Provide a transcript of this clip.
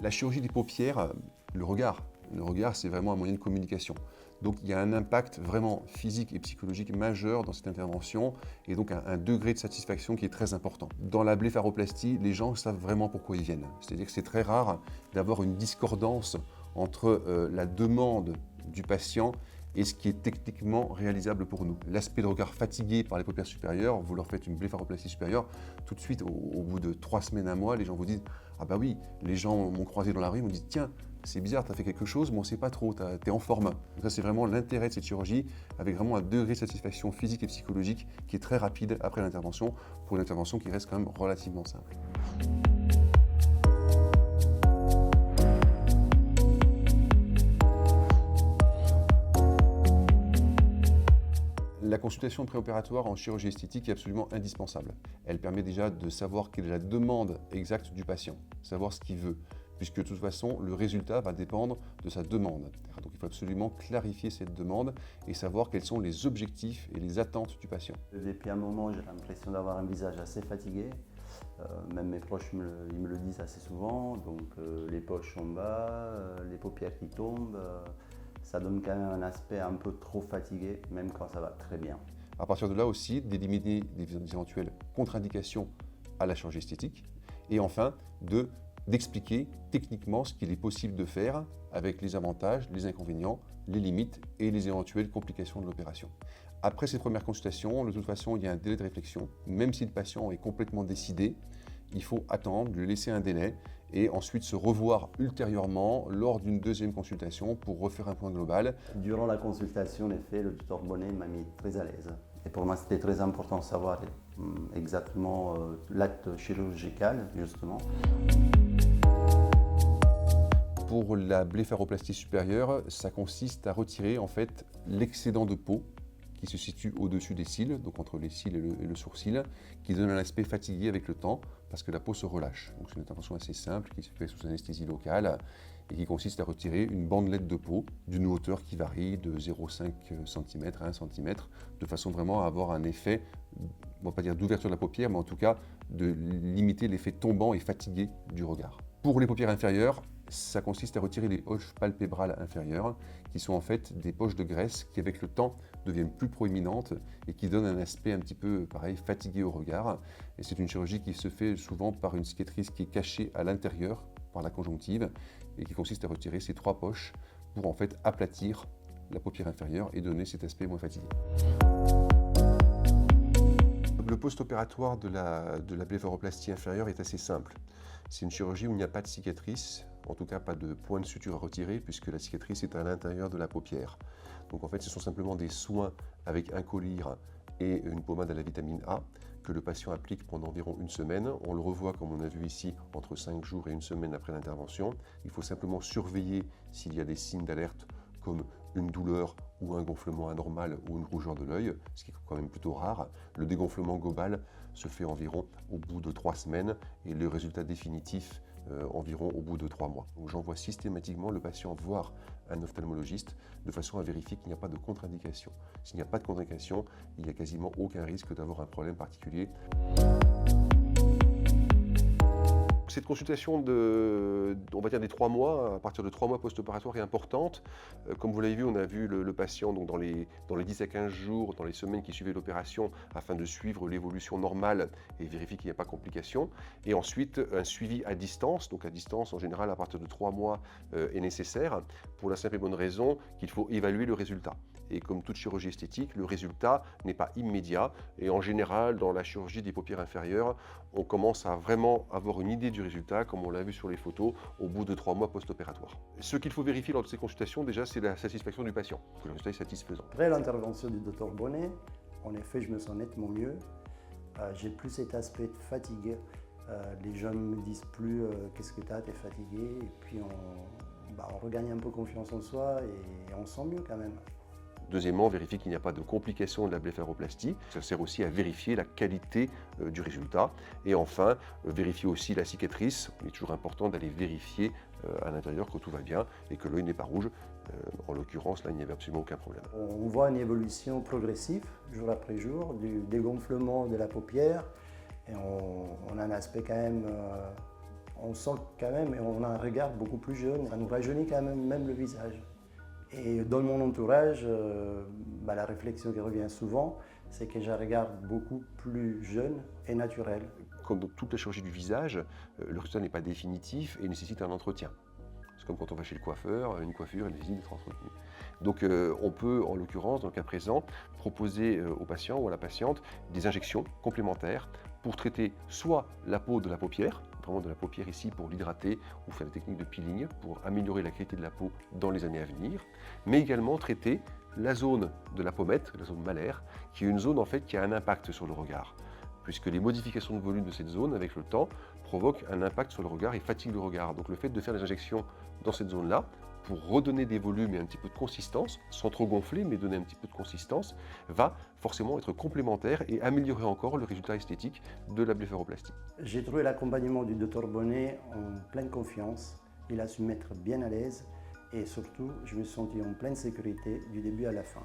La chirurgie des paupières, le regard, c'est vraiment un moyen de communication. Donc il y a un impact vraiment physique et psychologique majeur dans cette intervention et donc un degré de satisfaction qui est très important. Dans la blépharoplastie, les gens savent vraiment pourquoi ils viennent. C'est-à-dire que c'est très rare d'avoir une discordance entre la demande du patient et ce qui est techniquement réalisable pour nous. L'aspect de regard fatigué par les paupières supérieures, vous leur faites une blépharoplastie supérieure, tout de suite, au bout de 3 semaines, un mois, les gens vous disent « Ah bah oui », les gens m'ont croisé dans la rue, ils m'ont dit « Tiens, c'est bizarre, t'as fait quelque chose, mais on sait pas trop, t'es en forme ». Donc ça, c'est vraiment l'intérêt de cette chirurgie, avec vraiment un degré de satisfaction physique et psychologique qui est très rapide après l'intervention, pour une intervention qui reste quand même relativement simple. La consultation préopératoire en chirurgie esthétique est absolument indispensable. Elle permet déjà de savoir quelle est la demande exacte du patient, savoir ce qu'il veut, puisque de toute façon, le résultat va dépendre de sa demande. Donc il faut absolument clarifier cette demande et savoir quels sont les objectifs et les attentes du patient. Depuis un moment, j'ai l'impression d'avoir un visage assez fatigué. Même mes proches ils me le disent assez souvent. Donc les poches en bas, les paupières qui tombent. Ça donne quand même un aspect un peu trop fatigué, même quand ça va très bien. À partir de là aussi, d'éliminer des éventuelles contre-indications à la chirurgie esthétique. Et enfin, d'expliquer techniquement ce qu'il est possible de faire avec les avantages, les inconvénients, les limites et les éventuelles complications de l'opération. Après ces premières consultations, de toute façon, il y a un délai de réflexion. Même si le patient est complètement décidé, il faut attendre, lui laisser un délai et ensuite se revoir ultérieurement lors d'une deuxième consultation pour refaire un point global. Durant la consultation, en effet, le docteur Bonnet m'a mis très à l'aise. Et pour moi, c'était très important de savoir exactement l'acte chirurgical, justement. Pour la blépharoplastie supérieure, ça consiste à retirer en fait l'excédent de peau qui se situe au-dessus des cils, donc entre les cils et le sourcil, qui donne un aspect fatigué avec le temps, parce que la peau se relâche. Donc c'est une intervention assez simple qui se fait sous anesthésie locale et qui consiste à retirer une bandelette de peau d'une hauteur qui varie de 0,5 cm à 1 cm, de façon vraiment à avoir un effet, on va pas dire d'ouverture de la paupière, mais en tout cas de limiter l'effet tombant et fatigué du regard. Pour les paupières inférieures, ça consiste à retirer les poches palpébrales inférieures, qui sont en fait des poches de graisse qui, avec le temps, deviennent plus proéminentes et qui donnent un aspect un petit peu, pareil, fatigué au regard. Et c'est une chirurgie qui se fait souvent par une cicatrice qui est cachée à l'intérieur, par la conjonctive, et qui consiste à retirer ces 3 poches pour en fait aplatir la paupière inférieure et donner cet aspect moins fatigué. Le post-opératoire de la blépharoplastie inférieure est assez simple. C'est une chirurgie où il n'y a pas de cicatrice, en tout cas pas de point de suture à retirer, puisque la cicatrice est à l'intérieur de la paupière. Donc en fait, ce sont simplement des soins avec un collyre et une pommade à la vitamine A que le patient applique pendant environ 1 semaine. On le revoit, comme on a vu ici, entre 5 jours et 1 semaine après l'intervention. Il faut simplement surveiller s'il y a des signes d'alerte comme une douleur ou un gonflement anormal ou une rougeur de l'œil, ce qui est quand même plutôt rare. Le dégonflement global se fait environ au bout de 3 semaines et le résultat définitif environ au bout de 3 mois. Donc j'envoie systématiquement le patient voir un ophtalmologiste de façon à vérifier qu'il n'y a pas de contre-indication. S'il n'y a pas de contre-indication, il n'y a quasiment aucun risque d'avoir un problème particulier. Cette consultation on va dire des 3 mois, à partir de 3 mois post-opératoire est importante. Comme vous l'avez vu, on a vu le patient donc dans les 10 à 15 jours, dans les semaines qui suivaient l'opération, afin de suivre l'évolution normale et vérifier qu'il n'y a pas de complications. Et ensuite, un suivi à distance. Donc à distance, en général, à partir de 3 mois est nécessaire, pour la simple et bonne raison qu'il faut évaluer le résultat. Et comme toute chirurgie esthétique, le résultat n'est pas immédiat. Et en général, dans la chirurgie des paupières inférieures, on commence à vraiment avoir une idée du résultat, comme on l'a vu sur les photos, au bout de 3 mois post-opératoire. Ce qu'il faut vérifier lors de ces consultations, déjà, c'est la satisfaction du patient, que le résultat est satisfaisant. Après l'intervention du Dr Bonnet, en effet, je me sens nettement mieux. J'ai plus cet aspect de fatigue. Les gens ne me disent plus qu'est-ce que tu as, tu es fatigué. Et puis on regagne un peu confiance en soi et on se sent mieux quand même. Deuxièmement, vérifier qu'il n'y a pas de complications de la blépharoplastie. Ça sert aussi à vérifier la qualité du résultat. Et enfin, vérifier aussi la cicatrice. Il est toujours important d'aller vérifier à l'intérieur que tout va bien et que l'œil n'est pas rouge. En l'occurrence, là, il n'y avait absolument aucun problème. On voit une évolution progressive, jour après jour, du dégonflement de la paupière. Et on a un aspect quand même On sent quand même, et on a un regard beaucoup plus jeune, ça nous rajeunit quand même le visage. Et dans mon entourage, la réflexion qui revient souvent, c'est que je regarde beaucoup plus jeune et naturel. Comme dans toute la chirurgie du visage, le résultat n'est pas définitif et nécessite un entretien. C'est comme quand on va chez le coiffeur, une coiffure elle nécessite d'être entretenue. Donc on peut, en l'occurrence, dans le cas présent, proposer au patient ou à la patiente des injections complémentaires pour traiter soit la peau de la paupière, vraiment de la paupière ici pour l'hydrater ou faire des techniques de peeling pour améliorer la qualité de la peau dans les années à venir, mais également traiter la zone de la pommette, la zone malaire, qui est une zone en fait qui a un impact sur le regard, puisque les modifications de volume de cette zone avec le temps provoquent un impact sur le regard et fatiguent le regard. Donc le fait de faire des injections dans cette zone-là, pour redonner des volumes et un petit peu de consistance, sans trop gonfler, mais donner un petit peu de consistance, va forcément être complémentaire et améliorer encore le résultat esthétique de la blépharoplastie. J'ai trouvé l'accompagnement du Dr Bonnet en pleine confiance. Il a su me mettre bien à l'aise et surtout, je me suis senti en pleine sécurité du début à la fin.